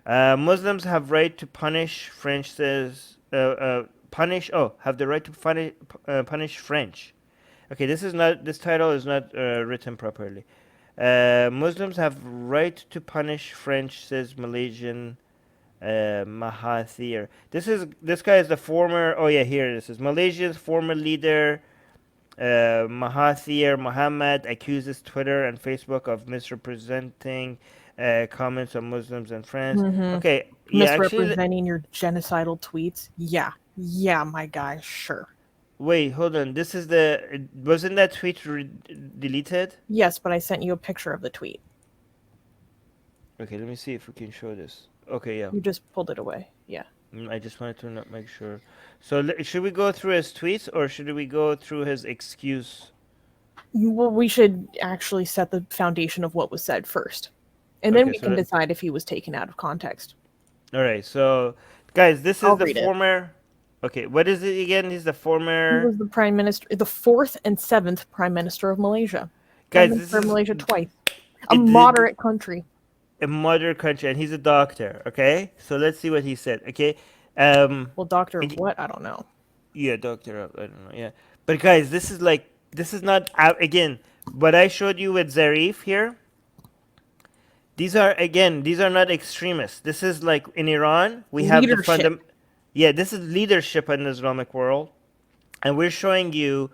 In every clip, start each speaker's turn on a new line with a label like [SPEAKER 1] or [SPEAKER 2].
[SPEAKER 1] Muslims have right to punish French says punish. Oh, have the right to punish French. Okay, this title is not written properly. Muslims have right to punish French, says Malaysian Mahathir. This guy is the former. Oh yeah, here it is. Malaysia's former leader Mahathir Mohamad accuses Twitter and Facebook of misrepresenting comments on Muslims in France.
[SPEAKER 2] Mm-hmm.
[SPEAKER 1] Okay, yeah, actually,
[SPEAKER 2] Misrepresenting your genocidal tweets. Yeah. Yeah, my guy, sure.
[SPEAKER 1] wait, hold on. This is the wasn't that tweet deleted?
[SPEAKER 2] Yes, but I sent you a picture of the tweet.
[SPEAKER 1] Okay, let me see if we can show this. Okay, yeah.
[SPEAKER 2] You just pulled it away. Yeah.
[SPEAKER 1] I just wanted to not make sure. So should we go through his tweets or should we go through his excuse?
[SPEAKER 2] Well, we should actually set the foundation of what was said first. And then
[SPEAKER 1] Okay,
[SPEAKER 2] we
[SPEAKER 1] so
[SPEAKER 2] can decide if he was taken out of context.
[SPEAKER 1] all right. So guys, this is
[SPEAKER 2] I'll
[SPEAKER 1] the
[SPEAKER 2] read it.
[SPEAKER 1] former. Okay, what is it again? He's the
[SPEAKER 2] He
[SPEAKER 1] former.
[SPEAKER 2] was the prime minister, the fourth and seventh prime minister of Malaysia. Prime
[SPEAKER 1] Guys, this
[SPEAKER 2] minister of
[SPEAKER 1] is
[SPEAKER 2] Malaysia twice. A
[SPEAKER 1] it,
[SPEAKER 2] moderate country.
[SPEAKER 1] a moderate country, and he's a doctor. Okay, so let's see what he said. Okay,
[SPEAKER 2] Well, doctor of
[SPEAKER 1] and
[SPEAKER 2] what? I don't know.
[SPEAKER 1] yeah, doctor. I don't know. Yeah, but guys, this is not again what I showed you with Zarif here. These are not extremists. This is like in Iran, we have the
[SPEAKER 2] Leadership.
[SPEAKER 1] Yeah, this is leadership in the Islamic world, and we're showing you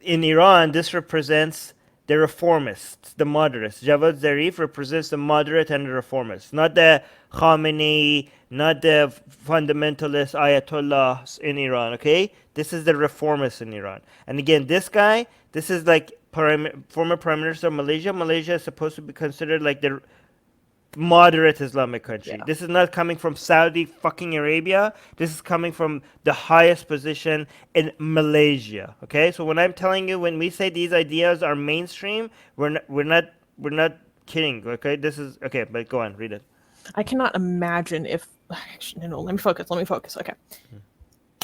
[SPEAKER 1] in Iran, this represents the reformists, the moderates. Javad Zarif represents the moderate and the reformists, not the Khamenei, not the fundamentalist Ayatollahs in Iran. Okay, this is the reformists in Iran. And again, this is like former prime minister of Malaysia. Malaysia is supposed to be considered like the moderate Islamic country.
[SPEAKER 2] Yeah.
[SPEAKER 1] This is not coming from Saudi fucking Arabia. This is coming from the highest position in Malaysia. Okay, so when I'm telling you, when we say these ideas are mainstream, we're not kidding. Okay, this is okay. But go on, read it.
[SPEAKER 2] I cannot imagine if. Actually, no, let me focus. Let me focus. Okay.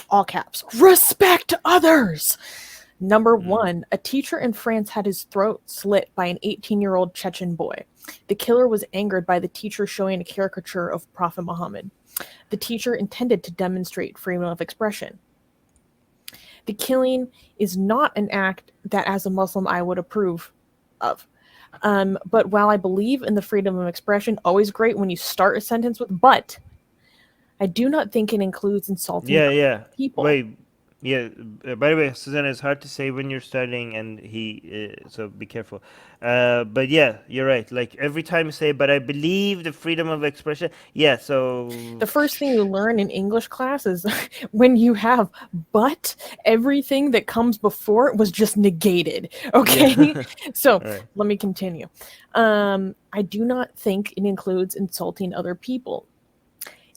[SPEAKER 2] All caps. Respect others! Number one, a teacher in France had his throat slit by an 18-year-old Chechen boy. The killer was angered by the teacher showing a caricature of Prophet Muhammad. The teacher intended to demonstrate freedom of expression. The killing is not an act that, as a Muslim, I would approve of. But while I believe in the freedom of expression, always great when you start a sentence with "but," I do not think it includes insulting
[SPEAKER 1] Yeah,
[SPEAKER 2] other
[SPEAKER 1] yeah.
[SPEAKER 2] people.
[SPEAKER 1] Wait. Yeah. By the way, Susanna, it's hard to say when you're studying, and so be careful. But yeah, you're right. Like every time you say, "But I believe the freedom of expression." Yeah. So
[SPEAKER 2] The first thing you learn in English class is when you have "but," everything that comes before it was just negated.
[SPEAKER 1] yeah.
[SPEAKER 2] Okay? So
[SPEAKER 1] All right.
[SPEAKER 2] let me continue. I do not think it includes insulting other people.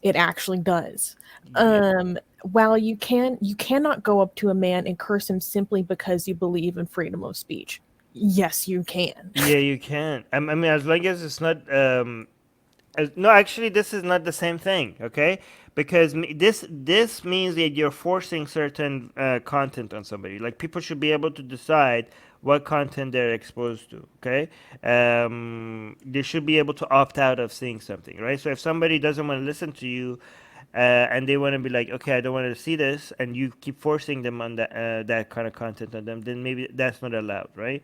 [SPEAKER 2] It actually does.
[SPEAKER 1] Yeah.
[SPEAKER 2] While you cannot go up to a man and curse him simply because you believe in freedom of speech. Yes, you can.
[SPEAKER 1] Yeah, you can. I mean, as long as it's not. No, actually, this is not the same thing. Okay, because this means that you're forcing certain content on somebody. Like people should be able to decide what content they're exposed to. Okay, they should be able to opt out of seeing something, right? So if somebody doesn't want to listen to you, and they want to be like, okay, I don't want to see this, and you keep forcing them on that kind of content on them, then maybe that's not allowed, right?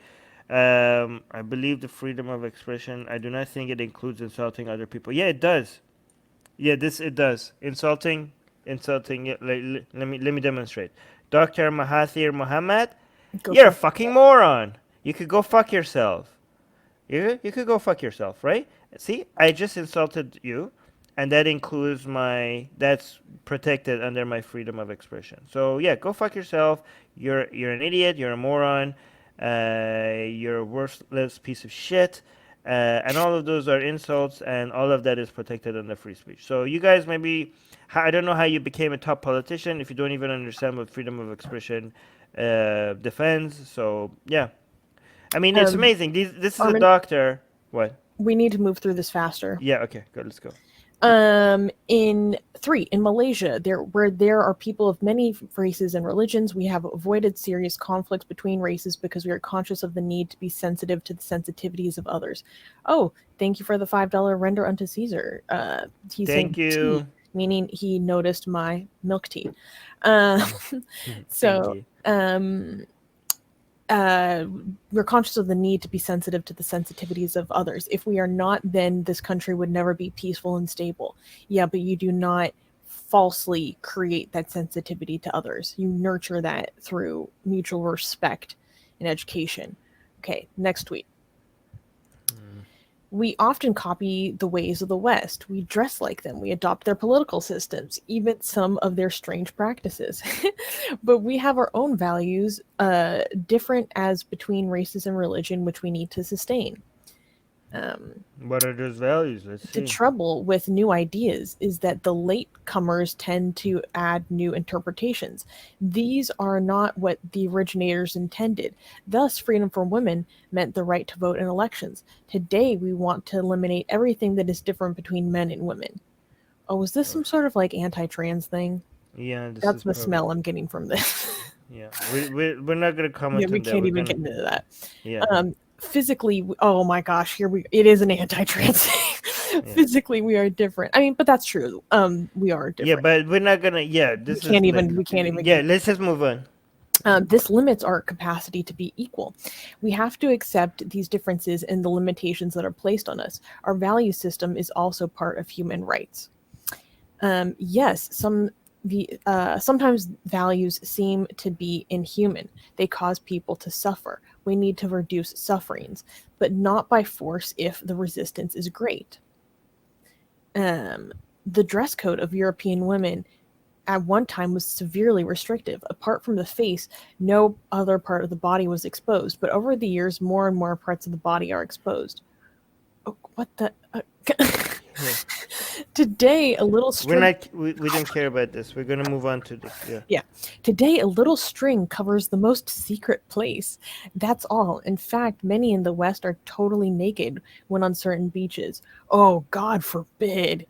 [SPEAKER 1] I believe the freedom of expression. I do not think it includes insulting other people. Yeah, it does. Yeah, this it does. Insulting. Yeah, let me demonstrate. Dr. Mahathir Mohamad,
[SPEAKER 2] Go
[SPEAKER 1] you're a
[SPEAKER 2] fuck
[SPEAKER 1] fucking
[SPEAKER 2] yourself.
[SPEAKER 1] moron. You could go fuck yourself. You could go fuck yourself, right? See, I just insulted you, and that includes that's protected under my freedom of expression. So yeah, go fuck yourself. You're an idiot. You're a moron. You're a worthless piece of shit. And all of those are insults, and all of that is protected under free speech. So you guys maybe, I don't know how you became a top politician if you don't even understand what freedom of expression defends. So yeah, I mean, it's
[SPEAKER 2] Um,
[SPEAKER 1] amazing. This is a
[SPEAKER 2] Armin,
[SPEAKER 1] doctor. What?
[SPEAKER 2] we need to move through this faster.
[SPEAKER 1] Yeah. Okay. Good. Let's go.
[SPEAKER 2] In Malaysia, where there are people of many races and religions, we have avoided serious conflicts between races because we are conscious of the need to be sensitive to the sensitivities of others. Oh, thank you for the $5 render unto Caesar. He's saying
[SPEAKER 1] Thank you.
[SPEAKER 2] tea, meaning he noticed my milk tea. Uh,
[SPEAKER 1] Thank
[SPEAKER 2] so,
[SPEAKER 1] you.
[SPEAKER 2] we're conscious of the need to be sensitive to the sensitivities of others. If we are not, then this country would never be peaceful and stable. Yeah, but you do not falsely create that sensitivity to others. You nurture that through mutual respect and education. Okay, next tweet. We often copy the ways of the West. We dress like them. We adopt their political systems, even some of their strange practices. But we have our own values, different as between races and religion, which we need to sustain.
[SPEAKER 1] What are those values? Let's
[SPEAKER 2] The
[SPEAKER 1] see.
[SPEAKER 2] trouble with new ideas is that the latecomers tend to add new interpretations. These are not what the originators intended. Thus, freedom for women meant the right to vote in elections. Today, we want to eliminate everything that is different between men and women. Oh, is this some sort of like anti-trans thing?
[SPEAKER 1] Yeah, this
[SPEAKER 2] That's
[SPEAKER 1] is
[SPEAKER 2] the
[SPEAKER 1] probably.
[SPEAKER 2] smell I'm getting from this.
[SPEAKER 1] Yeah, we're not gonna
[SPEAKER 2] Yeah,
[SPEAKER 1] comment
[SPEAKER 2] we
[SPEAKER 1] on that.
[SPEAKER 2] can't
[SPEAKER 1] We're
[SPEAKER 2] even
[SPEAKER 1] gonna.
[SPEAKER 2] get into that.
[SPEAKER 1] Yeah.
[SPEAKER 2] Physically, oh my gosh, it is an anti-trans thing.
[SPEAKER 1] Yeah.
[SPEAKER 2] Physically, we are different. I mean, but that's true. We are different.
[SPEAKER 1] Yeah, but we're not gonna. Yeah,
[SPEAKER 2] we
[SPEAKER 1] this is
[SPEAKER 2] can't
[SPEAKER 1] like.
[SPEAKER 2] even. We can't even.
[SPEAKER 1] Yeah, let's just move on.
[SPEAKER 2] This limits our capacity to be equal. We have to accept these differences and the limitations that are placed on us. Our value system is also part of human rights. Yes, sometimes values seem to be inhuman. They cause people to suffer. We need to reduce sufferings, but not by force if the resistance is great. The dress code of European women at one time was severely restrictive. Apart from the face, no other part of the body was exposed, but over the years, more and more parts of the body are exposed. Oh, what the?
[SPEAKER 1] Yeah.
[SPEAKER 2] Today, a little
[SPEAKER 1] We're
[SPEAKER 2] string.
[SPEAKER 1] not. We don't care about this. We're gonna move on to this. Yeah.
[SPEAKER 2] Yeah. Today, a little string covers the most secret place. That's all. In fact, many in the West are totally naked when on certain beaches. Oh, God forbid.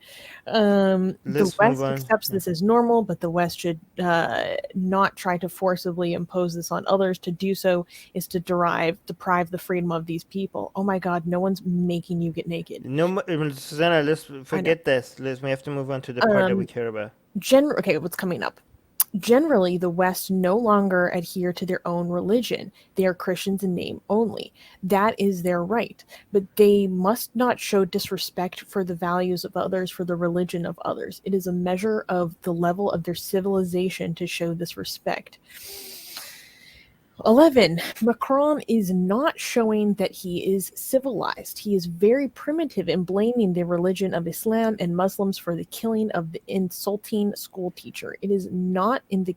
[SPEAKER 2] The
[SPEAKER 1] Let's move
[SPEAKER 2] West
[SPEAKER 1] on.
[SPEAKER 2] accepts this as normal, but the West should not try to forcibly impose this on others. To do so is to deprive the freedom of these people. Oh my God, no one's making you get naked.
[SPEAKER 1] No, Susanna. Let's forget this. We have to move on to the part that we care about.
[SPEAKER 2] Okay, what's coming up? Generally, the West no longer adhere to their own religion. They are Christians in name only. That is their right. But they must not show disrespect for the values of others, for the religion of others. It is a measure of the level of their civilization to show this respect. 11. Macron is not showing that he is civilized. He is very primitive in blaming the religion of Islam and Muslims for the killing of the insulting school teacher. It is not in the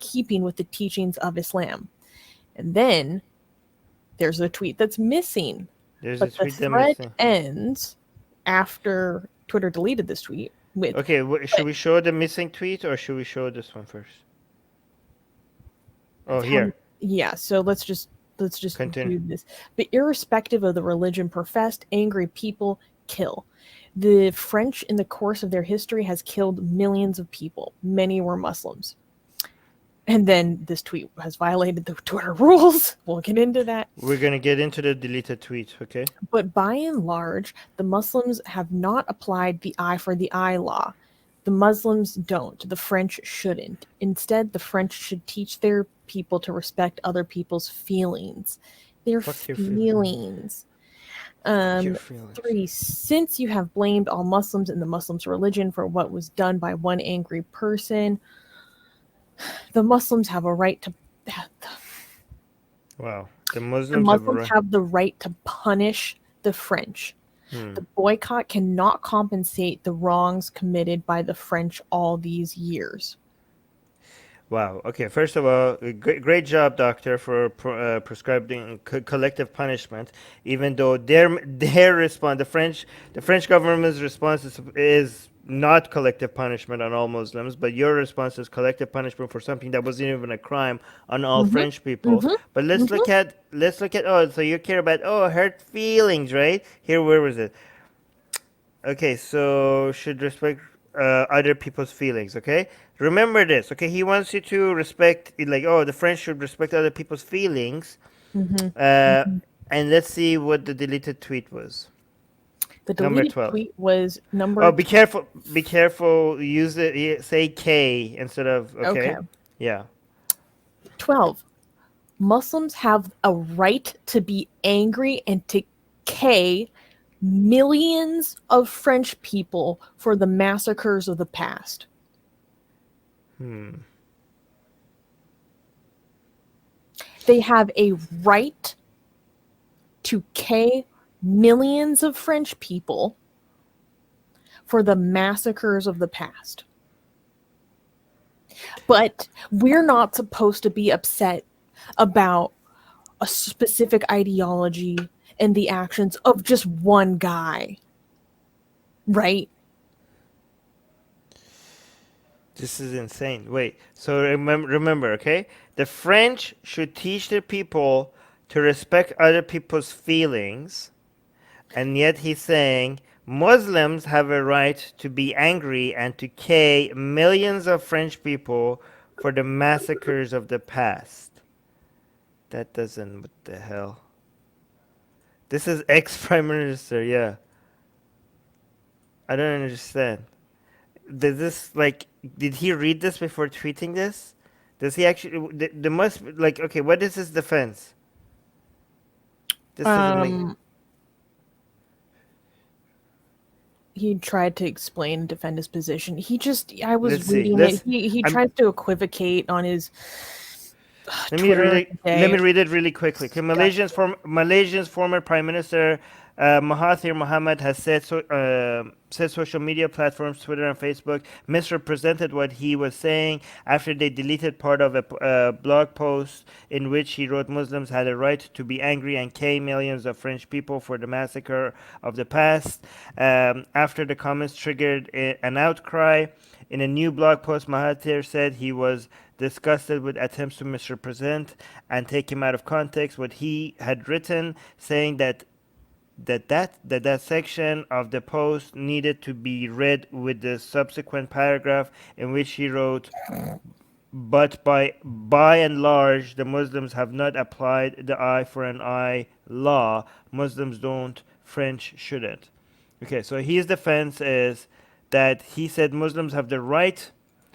[SPEAKER 2] keeping with the teachings of Islam. And then there's a tweet that's missing.
[SPEAKER 1] There's
[SPEAKER 2] but
[SPEAKER 1] a tweet
[SPEAKER 2] the
[SPEAKER 1] that
[SPEAKER 2] thread
[SPEAKER 1] missing.
[SPEAKER 2] ends after Twitter deleted this tweet with.
[SPEAKER 1] Okay, should we show the missing tweet or should we show this one first? Oh, here.
[SPEAKER 2] Yeah, so let's just
[SPEAKER 1] Continue.
[SPEAKER 2] do this. But irrespective of the religion professed, angry people kill. The French, in the course of their history, has killed millions of people. Many were Muslims. And then this tweet has violated the Twitter rules. We'll get into that.
[SPEAKER 1] We're gonna get into the deleted tweet, okay?
[SPEAKER 2] But by and large, the Muslims have not applied the eye for the eye law. The Muslims don't. The French shouldn't. Instead, the French should teach their people to respect other people's feelings. Their feelings.
[SPEAKER 1] Your feelings.
[SPEAKER 2] 3. Since you have blamed all Muslims and the Muslims' religion for what was done by one angry person, the Muslims have a right to.
[SPEAKER 1] Wow.
[SPEAKER 2] The Muslims have the right to punish the French. The boycott cannot compensate the wrongs committed by the French all these years.
[SPEAKER 1] Wow. Okay. First of all, great job, doctor, for prescribing collective punishment. Even though their response, the French government's response is not collective punishment on all Muslims, but your response is collective punishment for something that wasn't even a crime on all French people. But let's look at oh, so you care about hurt feelings, right? Here, where was it? Okay, so should respect other people's feelings. Okay, remember this. Okay, he wants you to respect, like, oh, the French should respect other people's feelings.
[SPEAKER 2] Hmm.
[SPEAKER 1] Uh, and let's see what the deleted tweet was.
[SPEAKER 2] The
[SPEAKER 1] Number
[SPEAKER 2] deleted
[SPEAKER 1] 12.
[SPEAKER 2] tweet was
[SPEAKER 1] Oh,
[SPEAKER 2] number
[SPEAKER 1] be careful. Be careful. Use it. Say K instead of
[SPEAKER 2] okay.
[SPEAKER 1] okay. Yeah.
[SPEAKER 2] 12. Muslims have a right to be angry and to K millions of French people for the massacres of the past.
[SPEAKER 1] Hmm.
[SPEAKER 2] They have a right to K millions of French people for the massacres of the past. But we're not supposed to be upset about a specific ideology and the actions of just one guy. Right?
[SPEAKER 1] This is insane. Wait. So remember, okay? The French should teach their people to respect other people's feelings, and yet he's saying Muslims have a right to be angry and to kill millions of French people for the massacres of the past. That doesn't. What the hell? This is ex-prime minister. Yeah, I don't understand. Did this like? Did he read this before tweeting this? Does he actually? The must like. Okay, what is his defense? This doesn't make.
[SPEAKER 2] Um he tried to explain and defend his position. I was
[SPEAKER 1] Let's see.
[SPEAKER 2] reading it.
[SPEAKER 1] Let's.
[SPEAKER 2] He
[SPEAKER 1] I'm.
[SPEAKER 2] tries to equivocate on his
[SPEAKER 1] Let me read
[SPEAKER 2] Twitter
[SPEAKER 1] it. Let
[SPEAKER 2] today.
[SPEAKER 1] me read it really quickly. Okay,
[SPEAKER 2] Got
[SPEAKER 1] Malaysia's former Prime Minister Mahathir Mohamad has said social media platforms, Twitter and Facebook, misrepresented what he was saying after they deleted part of a blog post in which he wrote Muslims had a right to be angry and kill millions of French people for the massacre of the past. After the comments triggered an outcry, in a new blog post, Mahathir said he was disgusted with attempts to misrepresent and take him out of context what he had written, saying that section of the post needed to be read with the subsequent paragraph in which he wrote, but by and large, the Muslims have not applied the eye for an eye law. Muslims don't, French shouldn't. Okay, so his defense is that he said Muslims have the right.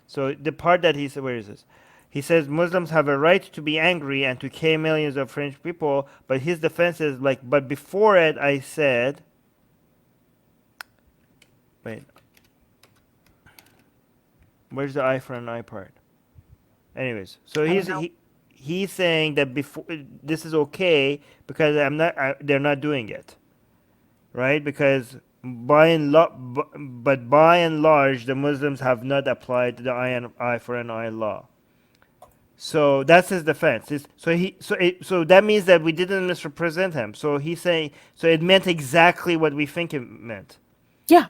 [SPEAKER 1] So the part that he said, where is this? He says Muslims have a right to be angry and to kill millions of French people, but his defense is like, but before it, I said, wait, where's the eye for an eye part? Anyways, so
[SPEAKER 2] I don't know.
[SPEAKER 1] he's saying that before this is okay because they're not doing it, right? Because but by and large, the Muslims have not applied the eye for an eye law. So that's his defense. So that means that we didn't misrepresent him. So he's saying so it meant exactly what we think it meant.
[SPEAKER 2] Yeah.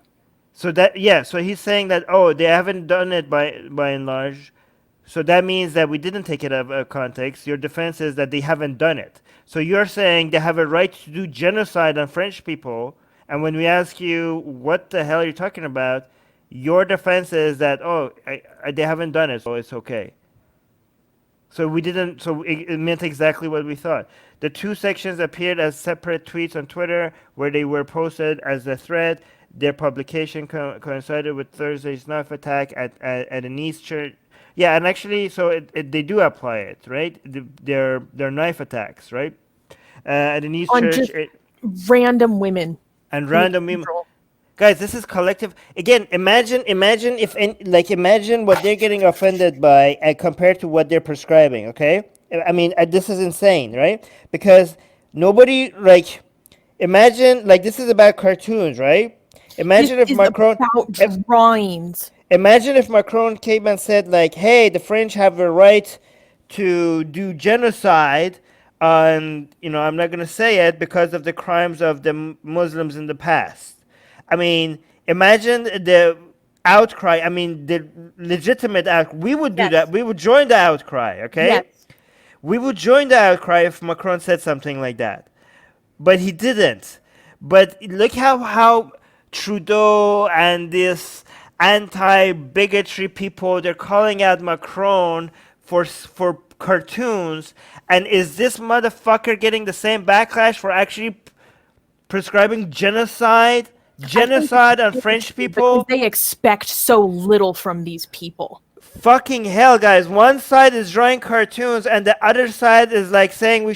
[SPEAKER 1] So that yeah, so he's saying that oh they haven't done it by and large. So that means that we didn't take it out of context. Your defense is that they haven't done it. So you're saying they have a right to do genocide on French people, and when we ask you what the hell you're talking about, your defense is that they haven't done it, so it's okay. So we didn't. So it meant exactly what we thought. The two sections appeared as separate tweets on Twitter, where they were posted as a thread. Their publication coincided with Thursday's knife attack at an East church. Yeah, and actually, so they do apply it, right? Their knife attacks, right? At an East
[SPEAKER 2] On
[SPEAKER 1] church
[SPEAKER 2] just random women
[SPEAKER 1] and
[SPEAKER 2] in the
[SPEAKER 1] random
[SPEAKER 2] cathedral.
[SPEAKER 1] guys, this is collective. Again, imagine if imagine what they're getting offended by compared to what they're prescribing. Okay, I mean this is insane, right? Because nobody like imagine like this is about cartoons, right?
[SPEAKER 2] This
[SPEAKER 1] Imagine if
[SPEAKER 2] is
[SPEAKER 1] Macron,
[SPEAKER 2] about
[SPEAKER 1] if,
[SPEAKER 2] drawings.
[SPEAKER 1] imagine if Macron came and said like, "Hey, the French have a right to do genocide." And I'm not gonna say it because of the crimes of the Muslims in the past. I mean, imagine the outcry. I mean, the legitimate out. We would do that.
[SPEAKER 2] Yes.
[SPEAKER 1] We would join the outcry. Okay,
[SPEAKER 2] Yes.
[SPEAKER 1] we would join the outcry if Macron said something like that. But he didn't. But look how Trudeau and this anti-bigotry people, they're calling out Macron for cartoons, and is this motherfucker getting the same backlash for actually prescribing genocide on French people?
[SPEAKER 2] Because they expect so little from these people.
[SPEAKER 1] Fucking hell, guys! One side is drawing cartoons, and the other side is like saying the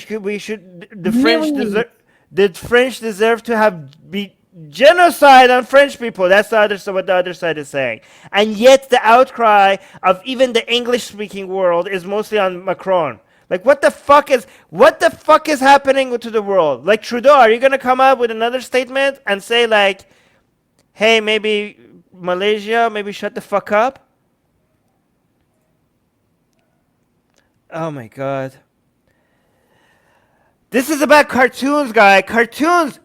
[SPEAKER 1] French deserve to have be genocide on French people. That's what the other side is saying. And yet the outcry of even the English-speaking world is mostly on Macron. Like, what the fuck is happening to the world? Like, Trudeau, are you gonna come out with another statement and say like, hey, maybe Malaysia, maybe shut the fuck up? Oh my god. This is about cartoons, guy. Cartoons!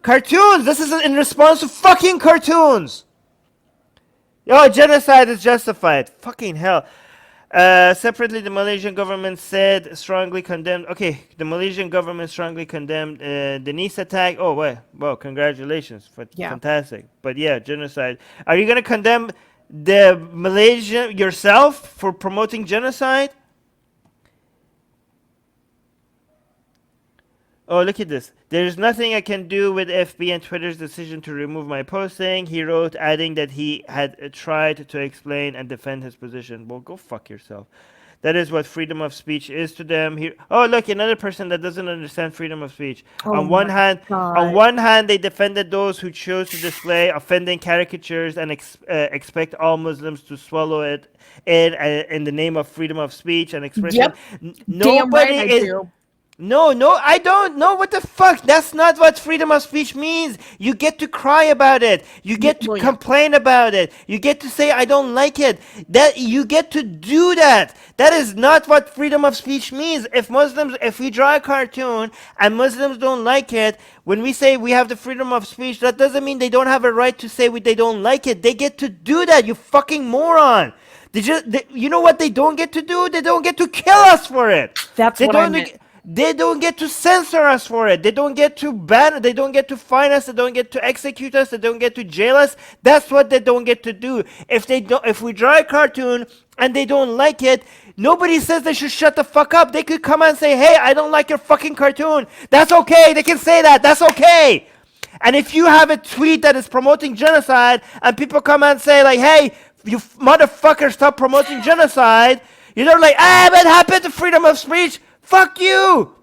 [SPEAKER 1] This is in response to fucking cartoons! Yo, genocide is justified. Fucking hell. Separately, the Malaysian government strongly condemned the Malaysian government strongly condemned the Nice attack. Oh, well, congratulations. Fantastic. But yeah, genocide. Are you going to condemn the Malaysian yourself for promoting genocide? Oh, look at this. There's nothing I can do with FB and Twitter's decision to remove my posting, he wrote, adding that he had tried to explain and defend his position. Well, go fuck yourself. That is what freedom of speech is to them. Oh, look, another person that doesn't understand freedom of speech. On one hand, they defended those who chose to display offending caricatures and expect all Muslims to swallow it in the name of freedom of speech and expression.
[SPEAKER 2] Yep. Nobody right, is.
[SPEAKER 1] No, I don't know. What the fuck? That's not what freedom of speech means. You get to cry about it. You get to complain about it. You get to say, I don't like it. That you get to do that. That is not what freedom of speech means. If we draw a cartoon and Muslims don't like it, when we say we have the freedom of speech, that doesn't mean they don't have a right to say they don't like it. They get to do that, you fucking moron. You know what they don't get to do? They don't get to kill us for it.
[SPEAKER 2] That's what I meant.
[SPEAKER 1] They don't get to censor us for it. They don't get to ban. They don't get to fine us. They don't get to execute us. They don't get to jail us. That's what they don't get to do. If we draw a cartoon and they don't like it, nobody says they should shut the fuck up. They could come and say, hey, I don't like your fucking cartoon. That's okay. They can say that. That's okay. And if you have a tweet that is promoting genocide and people come and say like, hey, you motherfucker, stop promoting genocide, you're like, what happened to freedom of speech? Fuck you!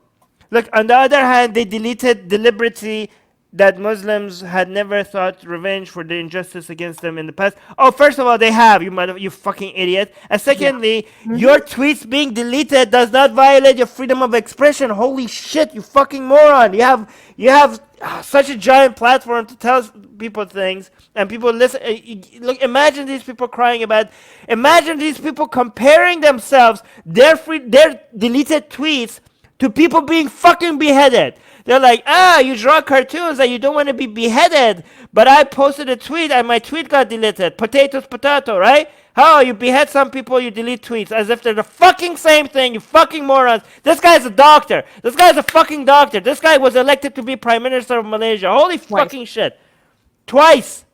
[SPEAKER 1] Look, on the other hand, they deleted deliberately that Muslims had never sought revenge for the injustice against them in the past. Oh, first of all, they have, you fucking idiot. And secondly, your tweets being deleted does not violate your freedom of expression. Holy shit, you fucking moron. You have such a giant platform to tell people things, and people listen. Look, imagine these people crying about, imagine these people comparing themselves, their deleted tweets, to people being fucking beheaded. They're like, you draw cartoons that you don't want to be beheaded, but I posted a tweet and my tweet got deleted. Potato, right? How you behead some people, you delete tweets, as if they're the fucking same thing, you fucking morons. This guy's a doctor. This guy's a fucking doctor. This guy was elected to be Prime Minister of Malaysia. Holy fucking shit. Twice.